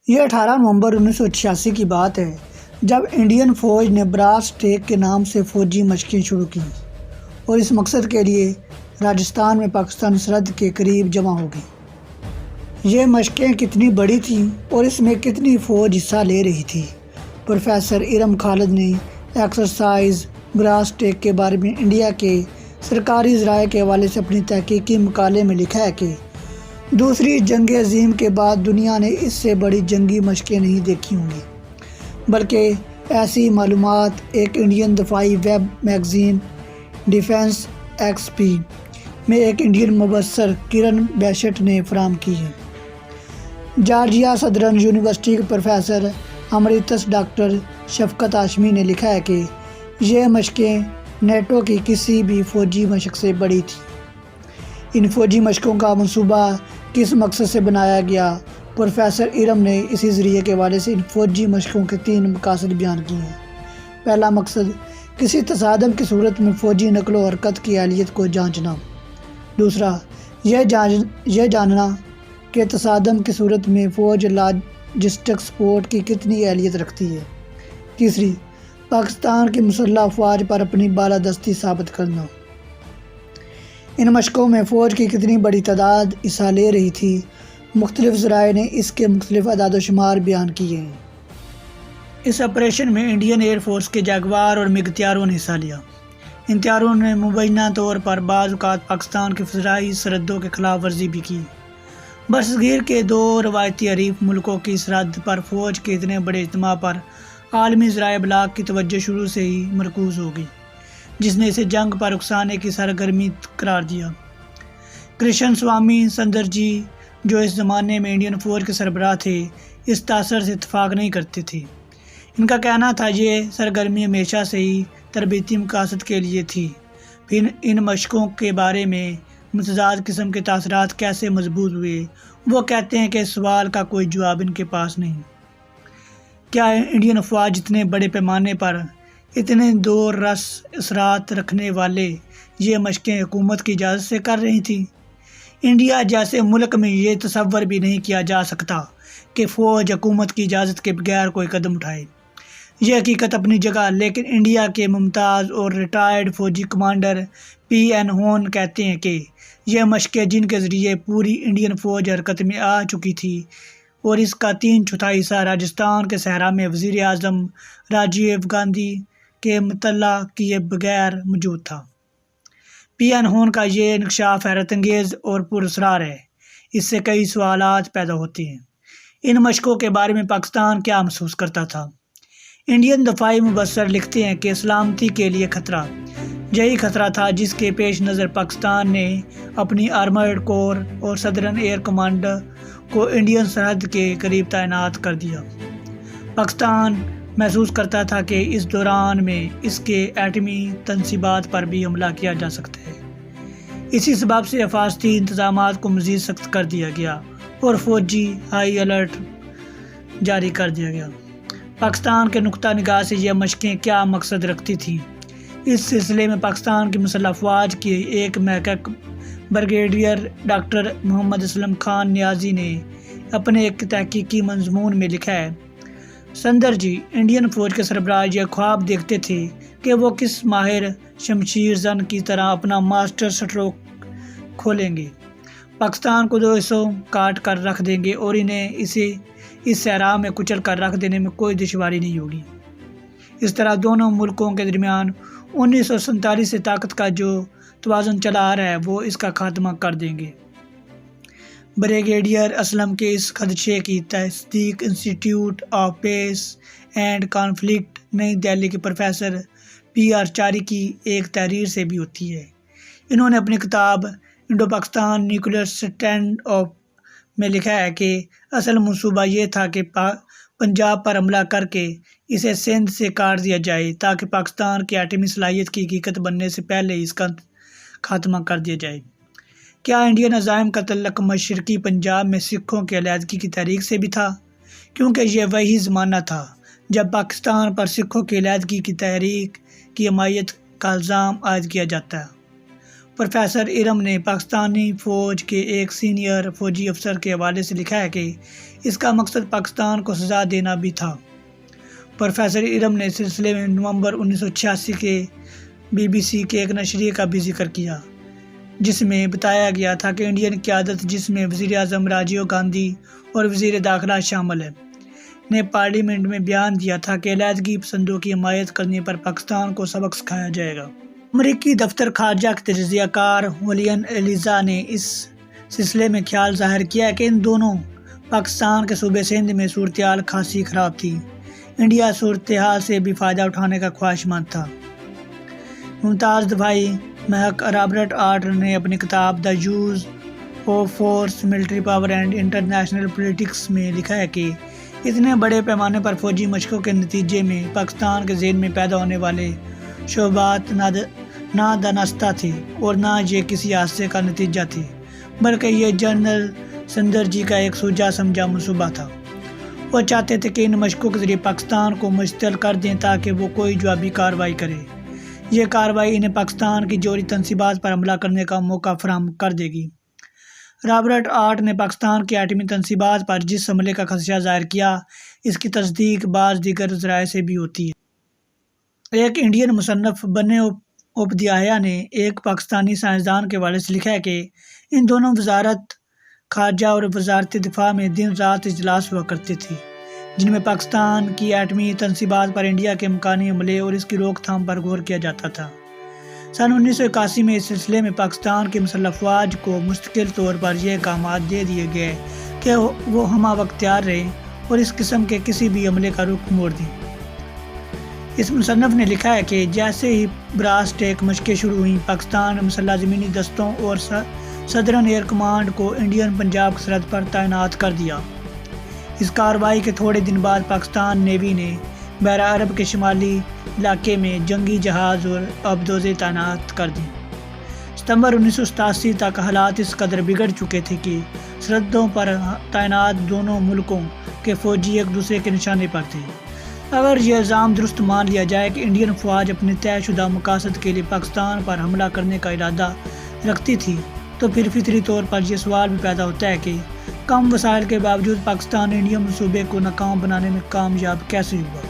یہ 18 نومبر 1986 کی بات ہے جب انڈین فوج نے براس ٹیک کے نام سے فوجی مشقیں شروع کیں اور اس مقصد کے لیے راجستھان میں پاکستانی سرحد کے قریب جمع ہو گئی۔ یہ مشقیں کتنی بڑی تھیں اور اس میں کتنی فوج حصہ لے رہی تھی؟ پروفیسر ارم خالد نے ایکسرسائز براس ٹیک کے بارے میں انڈیا کے سرکاری ذرائع کے حوالے سے اپنی تحقیقی مقالے میں لکھا ہے کہ دوسری جنگ عظیم کے بعد دنیا نے اس سے بڑی جنگی مشقیں نہیں دیکھی ہوں گی، بلکہ ایسی معلومات ایک انڈین دفاعی ویب میگزین ڈیفنس ایکس پی میں ایک انڈین مبصر کرن بیشٹ نے فراہم کی ہے۔ جارجیا سدرن یونیورسٹی کے پروفیسر امریتس ڈاکٹر شفقت ہاشمی نے لکھا ہے کہ یہ مشقیں نیٹو کی کسی بھی فوجی مشق سے بڑی تھیں۔ ان فوجی مشقوں کا منصوبہ کس مقصد سے بنایا گیا؟ پروفیسر ارم نے اسی ذریعے کے حوالے سے ان فوجی مشقوں کے 3 مقاصد بیان کیے ہیں۔ پہلا مقصد کسی تصادم کی صورت میں فوجی نقل و حرکت کی اہلیت کو جانچنا۔ دوسرا یہ جاننا کہ تصادم کی صورت میں فوج لاجسٹک سپورٹ کی کتنی اہلیت رکھتی ہے۔ تیسری پاکستان کی مسلح افواج پر اپنی بالادستی ثابت کرنا۔ ان مشقوں میں فوج کی کتنی بڑی تعداد حصہ لے رہی تھی؟ مختلف ذرائع نے اس کے مختلف اعداد و شمار بیان کیے ہیں۔ اس آپریشن میں انڈین ایئر فورس کے جاگوار اور مگ طیاروں نے حصہ لیا۔ ان طیاروں نے مبینہ طور پر بعض اوقات پاکستان کی فضائی سرحدوں کی خلاف ورزی بھی کی۔ برصغیر کے 2 روایتی حریف ملکوں کی سرحد پر فوج کے اتنے بڑے اجتماع پر عالمی ذرائع ابلاغ کی توجہ شروع سے ہی مرکوز ہو گئی، جس نے اسے جنگ پر اکسانے کی سرگرمی قرار دیا۔ کرشن سوامی سندر جی، جو اس زمانے میں انڈین فوج کے سربراہ تھے، اس تاثر سے اتفاق نہیں کرتے تھے۔ ان کا کہنا تھا یہ سرگرمی ہمیشہ سے ہی تربیتی مقاصد کے لیے تھی۔ پھر ان مشقوں کے بارے میں متضاد قسم کے تاثرات کیسے مضبوط ہوئے؟ وہ کہتے ہیں کہ اس سوال کا کوئی جواب ان کے پاس نہیں۔ کیا انڈین افواج اتنے بڑے پیمانے پر اتنے دور رس اثرات رکھنے والے یہ مشقیں حکومت کی اجازت سے کر رہی تھیں؟ انڈیا جیسے ملک میں یہ تصور بھی نہیں کیا جا سکتا کہ فوج حکومت کی اجازت کے بغیر کوئی قدم اٹھائے۔ یہ حقیقت اپنی جگہ، لیکن انڈیا کے ممتاز اور ریٹائرڈ فوجی کمانڈر پی این ہون کہتے ہیں کہ یہ مشقیں جن کے ذریعے پوری انڈین فوج حرکت میں آ چکی تھی اور اس کا 3/4 حصہ راجستھان کے صحرا میں وزیر اعظم راجیو گاندھی کے مطلع کیے بغیر موجود تھا۔ پی این ہون کا یہ انکشاف حیرت انگیز اور پراسرار ہے۔ اس سے کئی سوالات پیدا ہوتے ہیں۔ ان مشقوں کے بارے میں پاکستان کیا محسوس کرتا تھا؟ انڈین دفاعی مبصر لکھتے ہیں کہ سلامتی کے لیے خطرہ، یہی خطرہ تھا جس کے پیش نظر پاکستان نے اپنی آرمرڈ کور اور سدرن ایئر کمانڈ کو انڈین سرحد کے قریب تعینات کر دیا۔ پاکستان محسوس کرتا تھا کہ اس دوران میں اس کے ایٹمی تنصیبات پر بھی حملہ کیا جا سکتا ہے۔ اسی سبب سے حفاظتی انتظامات کو مزید سخت کر دیا گیا اور فوجی ہائی الرٹ جاری کر دیا گیا۔ پاکستان کے نقطہ نگاہ سے یہ مشقیں کیا مقصد رکھتی تھیں؟ اس سلسلے میں پاکستان کی مسلح افواج کے ایک محقق بریگیڈیئر ڈاکٹر محمد اسلم خان نیازی نے اپنے ایک تحقیقی مضمون میں لکھا ہے، سندر جی، انڈین فوج کے سربراہ یہ خواب دیکھتے تھے کہ وہ کس ماہر شمشیر زن کی طرح اپنا ماسٹر سٹروک کھولیں گے، پاکستان کو 2 حصوں کاٹ کر رکھ دیں گے اور انہیں اس صحرا میں کچل کر رکھ دینے میں کوئی دشواری نہیں ہوگی۔ اس طرح دونوں ملکوں کے درمیان 1947 سے طاقت کا جو توازن چلا آ رہا ہے وہ اس کا خاتمہ کر دیں گے۔ بریگیڈیئر اسلم کے اس خدشے کی تصدیق انسٹی ٹیوٹ آف پیس اینڈ کانفلکٹ نئی دہلی کے پروفیسر پی آر چاری کی ایک تحریر سے بھی ہوتی ہے۔ انہوں نے اپنی کتاب Indo Pakistan nuclear standoff میں لکھا ہے کہ اصل منصوبہ یہ تھا کہ پنجاب پر حملہ کر کے اسے سندھ سے کاٹ دیا جائے تاکہ پاکستان کی ایٹمی صلاحیت کی حقیقت بننے سے پہلے اس کا خاتمہ کر دیا جائے۔ کیا انڈین عزائم کا تعلق مشرقی پنجاب میں سکھوں کی علیحدگی کی تحریک سے بھی تھا؟ کیونکہ یہ وہی زمانہ تھا جب پاکستان پر سکھوں کی علیحدگی کی تحریک کی حمایت کا الزام عائد کیا جاتا ہے۔ پروفیسر ارم نے پاکستانی فوج کے ایک سینئر فوجی افسر کے حوالے سے لکھا ہے کہ اس کا مقصد پاکستان کو سزا دینا بھی تھا۔ پروفیسر ارم نے اس سلسلے میں نومبر 1986 کے BBC کے ایک نشریے کا بھی ذکر کیا، جس میں بتایا گیا تھا کہ انڈین قیادت، جس میں وزیر اعظم راجیو گاندھی اور وزیر داخلہ شامل ہے، نے پارلیمنٹ میں بیان دیا تھا کہ علیحدگی پسندوں کی حمایت کرنے پر پاکستان کو سبق سکھایا جائے گا۔ امریکی دفتر خارجہ کے تجزیہ کار ولین ایلیزا نے اس سلسلے میں خیال ظاہر کیا کہ ان دونوں پاکستان کے صوبے سندھ میں صورتحال خاصی خراب تھی۔ انڈیا صورتحال سے بھی فائدہ اٹھانے کا خواہشمند تھا۔ ممتاز دفاعی محق رابرٹ آرٹر نے اپنی کتاب the use of force, military power and international politics میں لکھا ہے کہ اتنے بڑے پیمانے پر فوجی مشقوں کے نتیجے میں پاکستان کے ذہن میں پیدا ہونے والے شعبات نہ دانستہ تھے اور نہ یہ کسی حادثے کا نتیجہ تھے، بلکہ یہ جنرل سندرجی کا ایک سوچا سمجھا منصوبہ تھا۔ وہ چاہتے تھے کہ ان مشقوں کے ذریعے پاکستان کو مشتعل کر دیں تاکہ وہ کوئی جوابی کارروائی کرے۔ یہ کارروائی انہیں پاکستان کی جوہری تنصیبات پر حملہ کرنے کا موقع فراہم کر دے گی۔ رابرٹ آرٹ نے پاکستان کی ایٹمی تنصیبات پر جس حملے کا خدشہ ظاہر کیا، اس کی تصدیق بعض دیگر ذرائع سے بھی ہوتی ہے۔ ایک انڈین مصنف بنے اوپدھیایا نے ایک پاکستانی سائنسدان کے حوالے سے لکھا ہے کہ ان دونوں وزارت خارجہ اور وزارت دفاع میں دن رات اجلاس ہوا کرتے تھے، جن میں پاکستان کی ایٹمی تنصیبات پر انڈیا کے امکانی حملے اور اس کی روک تھام پر غور کیا جاتا تھا۔ سن 1981 میں اس سلسلے میں پاکستان کی مسلح افواج کو مستقل طور پر یہ احکامات دے دیے گئے کہ وہ ہمہ وقت تیار رہیں اور اس قسم کے کسی بھی حملے کا رخ موڑ دیں۔ اس مصنف نے لکھا ہے کہ جیسے ہی براس ٹیک مشقیں شروع ہوئیں، پاکستان مسلح زمینی دستوں اور صدرن ایئر کمانڈ کو انڈین پنجاب کی سرحد پر تعینات کر دیا۔ اس کارروائی کے تھوڑے دن بعد پاکستان نیوی نے بحیرہ عرب کے شمالی علاقے میں جنگی جہاز اور آبدوزیں تعینات کر دیں۔ ستمبر 1987 تک حالات اس قدر بگڑ چکے تھے کہ سرحدوں پر تعینات دونوں ملکوں کے فوجی ایک دوسرے کے نشانے پر تھے۔ اگر یہ الزام درست مان لیا جائے کہ انڈین فوج اپنے طے شدہ مقاصد کے لیے پاکستان پر حملہ کرنے کا ارادہ رکھتی تھی، تو پھر فطری طور پر یہ سوال بھی پیدا ہوتا ہے کہ کم وسائل کے باوجود پاکستان انڈین منصوبے کو ناکام بنانے میں کامیاب کیسے ہوا۔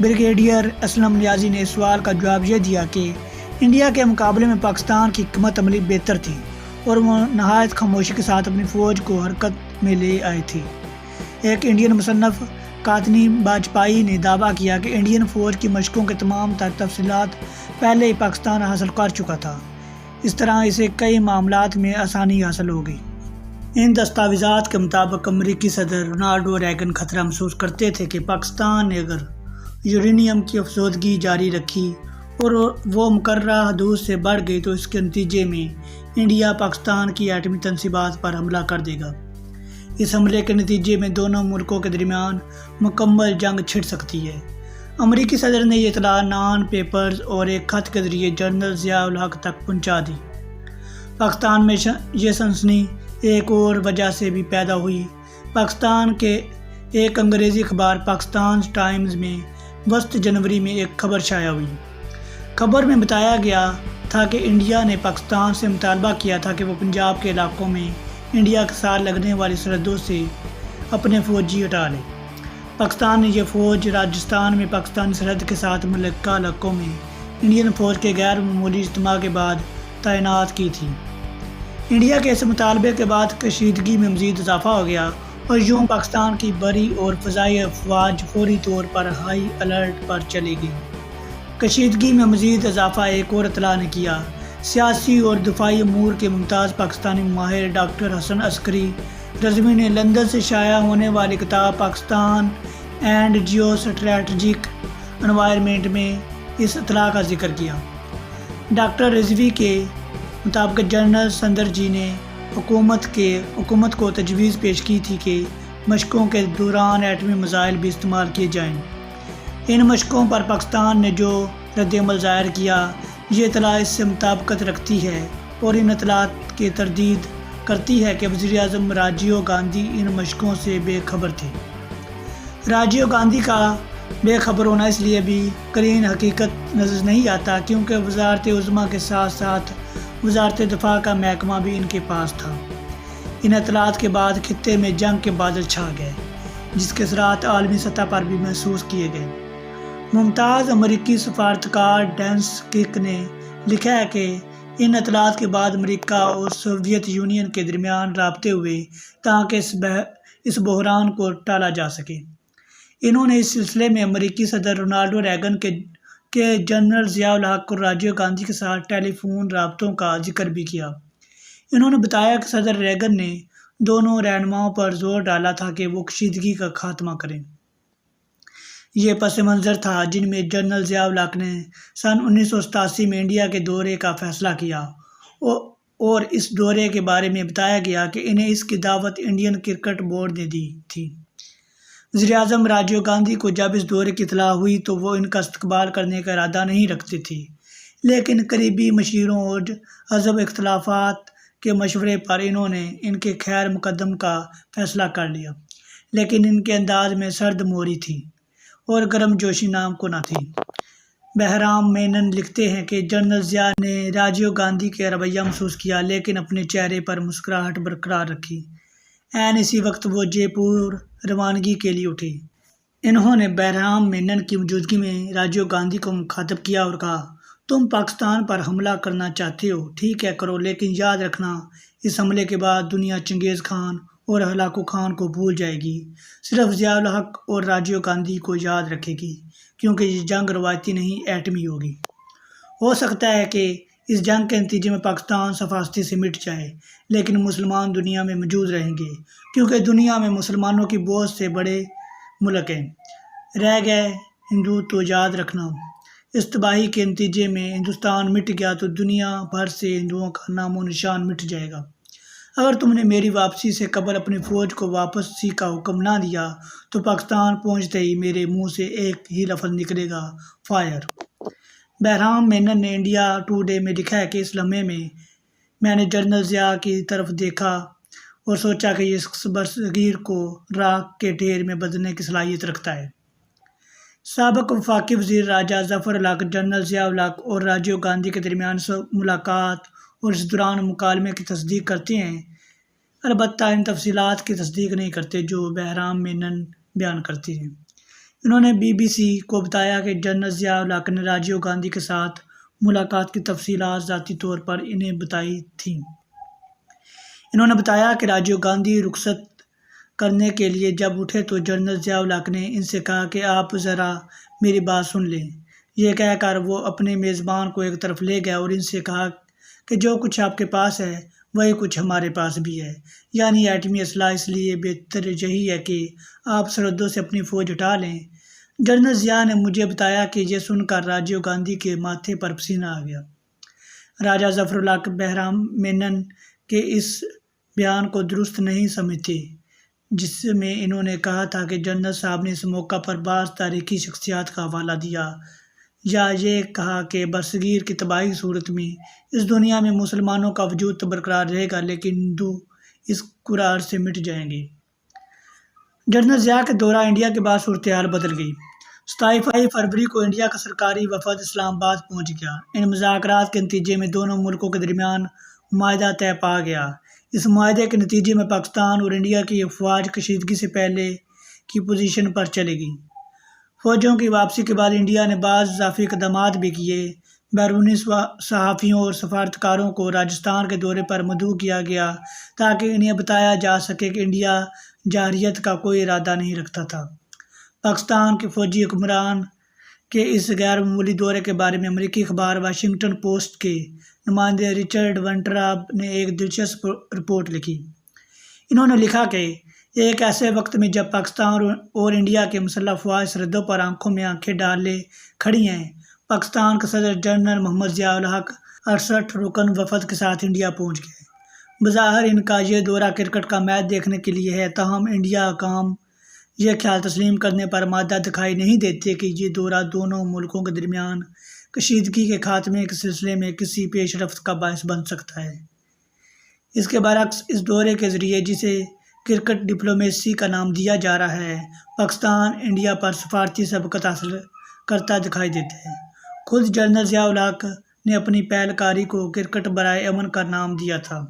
بریگیڈیئر اسلم نیازی نے اس سوال کا جواب یہ دیا کہ انڈیا کے مقابلے میں پاکستان کی حکمت عملی بہتر تھی اور وہ نہایت خاموشی کے ساتھ اپنی فوج کو حرکت میں لے آئی تھی۔ ایک انڈین مصنف کاتنی باجپائی نے دعویٰ کیا کہ انڈین فوج کی مشقوں کے تمام تر تفصیلات پہلے ہی پاکستان حاصل کر چکا تھا، اس طرح اسے کئی معاملات میں آسانی حاصل ہو گئی۔ ان دستاویزات کے مطابق امریکی صدر رونالڈو ریگن خطرہ محسوس کرتے تھے کہ پاکستان نے اگر یورینیم کی افزودگی جاری رکھی اور وہ مقررہ حدود سے بڑھ گئی تو اس کے نتیجے میں انڈیا پاکستان کی ایٹمی تنصیبات پر حملہ کر دے گا۔ اس حملے کے نتیجے میں دونوں ملکوں کے درمیان مکمل جنگ چھڑ سکتی ہے۔ امریکی صدر نے یہ اطلاع نان پیپرز اور ایک خط کے ذریعے جنرل ضیاء الحق تک پہنچا دی۔ پاکستان میں یہ سنسنی ایک اور وجہ سے بھی پیدا ہوئی۔ پاکستان کے ایک انگریزی اخبار پاکستان ٹائمز میں وسط جنوری میں ایک خبر شائع ہوئی۔ خبر میں بتایا گیا تھا کہ انڈیا نے پاکستان سے مطالبہ کیا تھا کہ وہ پنجاب کے علاقوں میں انڈیا کے ساتھ لگنے والی سرحدوں سے اپنے فوجی ہٹا لے۔ پاکستان نے یہ فوج راجستھان میں پاکستانی سرحد کے ساتھ ملکہ علاقوں میں انڈین فوج کے غیر معمولی اجتماع کے بعد تعینات کی تھی۔ انڈیا کے اس مطالبے کے بعد کشیدگی میں مزید اضافہ ہو گیا اور یوں پاکستان کی بری اور فضائی افواج فوری طور پر ہائی الرٹ پر چلی گئی۔ کشیدگی میں مزید اضافہ ایک اور اطلاع نے کیا۔ سیاسی اور دفاعی امور کے ممتاز پاکستانی ماہر ڈاکٹر حسن عسکری رضوی نے لندن سے شائع ہونے والی کتاب Pakistan and geostrategic environment میں اس اطلاع کا ذکر کیا۔ ڈاکٹر رضوی کے مطابق جنرل سندرجی نے حکومت کو تجویز پیش کی تھی کہ مشقوں کے دوران ایٹمی میزائل بھی استعمال کیے جائیں۔ ان مشقوں پر پاکستان نے جو رد عمل ظاہر کیا، یہ اطلاع اس سے مطابقت رکھتی ہے اور ان اطلاعات کی تردید کرتی ہے کہ وزیر اعظم راجیو گاندھی ان مشقوں سے بے خبر تھے۔ راجیو گاندھی کا بے خبر ہونا اس لیے بھی قرین حقیقت نظر نہیں آتا کیونکہ وزارت عظمیٰ کے ساتھ ساتھ وزارت دفاع کا محکمہ بھی ان کے پاس تھا۔ ان اطلاعات کے بعد خطے میں جنگ کے بادل چھا گئے، جس کے اثرات عالمی سطح پر بھی محسوس کیے گئے۔ ممتاز امریکی سفارتکار ڈینس کک نے لکھا ہے کہ ان اطلاعات کے بعد امریکہ اور سوویت یونین کے درمیان رابطے ہوئے تاکہ اس بحران کو ٹالا جا سکے۔ انہوں نے اس سلسلے میں امریکی صدر رونالڈ ریگن کے جنرل ضیاء الحق اور راجیو گاندھی کے ساتھ ٹیلی فون رابطوں کا ذکر بھی کیا۔ انہوں نے بتایا کہ صدر ریگن نے دونوں رہنماؤں پر زور ڈالا تھا کہ وہ کشیدگی کا خاتمہ کریں۔ یہ پس منظر تھا جن میں جنرل ضیاء الحق نے سن 1987 میں انڈیا کے دورے کا فیصلہ کیا اور اس دورے کے بارے میں بتایا گیا کہ انہیں اس کی دعوت انڈین کرکٹ بورڈ نے دی تھی۔ وزیراعظم راجیو گاندھی کو جب اس دورے کی اطلاع ہوئی تو وہ ان کا استقبال کرنے کا ارادہ نہیں رکھتے تھے، لیکن قریبی مشیروں اور حزب اختلافات کے مشورے پر انہوں نے ان کے خیر مقدم کا فیصلہ کر لیا، لیکن ان کے انداز میں سرد موری تھی اور گرم جوشی نام کو نہ تھی۔ بہرام مینن لکھتے ہیں کہ جنرل ضیاء نے راجیو گاندھی کا رویہ محسوس کیا لیکن اپنے چہرے پر مسکراہٹ برقرار رکھی۔ عین اسی وقت وہ جے پور روانگی کے لیے اٹھے۔ انہوں نے بہرام مینن کی موجودگی میں راجیو گاندھی کو مخاطب کیا اور کہا، تم پاکستان پر حملہ کرنا چاہتے ہو، ٹھیک ہے کرو، لیکن یاد رکھنا اس حملے کے بعد دنیا چنگیز خان اور ہلاکو خان کو بھول جائے گی، صرف ضیاء الحق اور راجیو گاندھی کو یاد رکھے گی، کیونکہ یہ جنگ روایتی نہیں ایٹمی ہوگی۔ ہو سکتا ہے کہ اس جنگ کے نتیجے میں پاکستان صفاقتی سے مٹ جائے، لیکن مسلمان دنیا میں موجود رہیں گے، کیونکہ دنیا میں مسلمانوں کی بہت سے بڑے ملک ہیں۔ رہ گئے ہندو تو یاد رکھنا، اس تباہی کے نتیجے میں ہندوستان مٹ گیا تو دنیا بھر سے ہندوؤں کا نام و نشان مٹ جائے گا۔ اگر تم نے میری واپسی سے قبل اپنی فوج کو واپسی کا حکم نہ دیا تو پاکستان پہنچتے ہی میرے منہ سے ایک ہی لفظ نکلے گا، فائر۔ بہرام مینن نے انڈیا ٹوڈے میں لکھا ہے کہ اس لمحے میں نے جنرل ضیاء کی طرف دیکھا اور سوچا کہ یہ شخص برصغیر کو راکھ کے ڈھیر میں بدلنے کی صلاحیت رکھتا ہے۔ سابق وفاقی وزیر راجہ ظفر الحق جنرل ضیاء الحق اور راجیو گاندھی کے درمیان ملاقات اور اس دوران مکالمے کی تصدیق کرتے ہیں، البتہ ان تفصیلات کی تصدیق نہیں کرتے جو بہرام مینن بیان کرتے ہیں۔ انہوں نے بی بی سی کو بتایا کہ جنرل ضیاء الحق نے راجیو گاندھی کے ساتھ ملاقات کی تفصیلات ذاتی طور پر انہیں بتائی تھیں۔ انہوں نے بتایا کہ راجیو گاندھی رخصت کرنے کے لیے جب اٹھے تو جنرل ضیاء الحق نے ان سے کہا کہ آپ ذرا میری بات سن لیں۔ یہ کہہ کر وہ اپنے میزبان کو ایک طرف لے گیا اور ان سے کہا کہ جو کچھ آپ کے پاس ہے وہی کچھ ہمارے پاس بھی ہے، یعنی ایٹمی اسلحہ، اس لیے بہتر یہی ہے کہ آپ سرحدوں سے اپنی فوج ہٹا لیں۔ جنرل ضیاء نے مجھے بتایا کہ یہ سن کر راجیو گاندھی کے ماتھے پر پسینہ آ گیا۔ راجہ ظفر الحق بہرام مینن کے اس بیان کو درست نہیں سمجھتے، جس میں انہوں نے کہا تھا کہ جنرل صاحب نے اس موقع پر بعض تاریخی شخصیات کا حوالہ دیا یا یہ کہا کہ برصغیر کی تباہی کی صورت میں اس دنیا میں مسلمانوں کا وجود تو برقرار رہے گا لیکن ہندو اس قرار سے مٹ جائیں گے۔ جنرل ضیاء کے دورہ انڈیا کے بعد صورتحال بدل گئی۔ 27 فروری کو انڈیا کا سرکاری وفد اسلام آباد پہنچ گیا۔ ان مذاکرات کے نتیجے میں دونوں ملکوں کے درمیان معاہدہ طے پا گیا۔ اس معاہدے کے نتیجے میں پاکستان اور انڈیا کی افواج کشیدگی سے پہلے کی پوزیشن پر چلے گئیں۔ فوجوں کی واپسی کے بعد انڈیا نے بعض اضافی اقدامات بھی کیے۔ بیرونی صحافیوں اور سفارتکاروں کو راجستھان کے دورے پر مدعو کیا گیا تاکہ انہیں بتایا جا سکے کہ انڈیا جارحیت کا کوئی ارادہ نہیں رکھتا تھا۔ پاکستان کے فوجی حکمران کے اس غیر معمولی دورے کے بارے میں امریکی اخبار واشنگٹن پوسٹ کے نمائندے رچرڈ ونٹراب نے ایک دلچسپ رپورٹ لکھی۔ انہوں نے لکھا کہ ایک ایسے وقت میں جب پاکستان اور انڈیا کے مسلح افواج سرحدوں پر آنکھوں میں آنکھیں ڈالے کھڑی ہیں، پاکستان کے صدر جنرل محمد ضیاء الحق 68 رکن وفد کے ساتھ انڈیا پہنچ گئے۔ بظاہر ان کا یہ دورہ کرکٹ کا میچ دیکھنے کے لیے ہے، تاہم انڈیا حکام یہ خیال تسلیم کرنے پر آمادہ دکھائی نہیں دیتے کہ یہ دورہ دونوں ملکوں کے درمیان کشیدگی کے خاتمے کے سلسلے میں کسی پیش رفت کا باعث بن سکتا ہے۔ اس کے برعکس اس دورے کے ذریعے جسے کرکٹ ڈپلومیسی کا نام دیا جا رہا ہے۔ پاکستان انڈیا پر سفارتی سبقت حاصل کرتا دکھائی دیتا ہے۔ خود جنرل ضیاء الحق نے اپنی پہل کاری کو کرکٹ برائے امن کا نام دیا تھا۔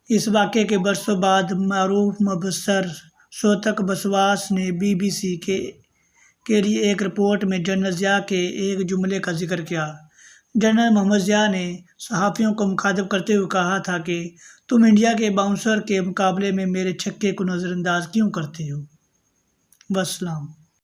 اس واقعے کے برسوں بعد معروف مبصر سوتک بسواس نے BBC کے لیے ایک رپورٹ میں جنرل ضیاء کے ایک جملے کا ذکر کیا۔ جنرل محمد ضیاء نے صحافیوں کو مخاطب کرتے ہوئے کہا تھا کہ تم انڈیا کے باؤنسر کے مقابلے میں میرے چھکے کو نظر انداز کیوں کرتے ہو؟ والسلام۔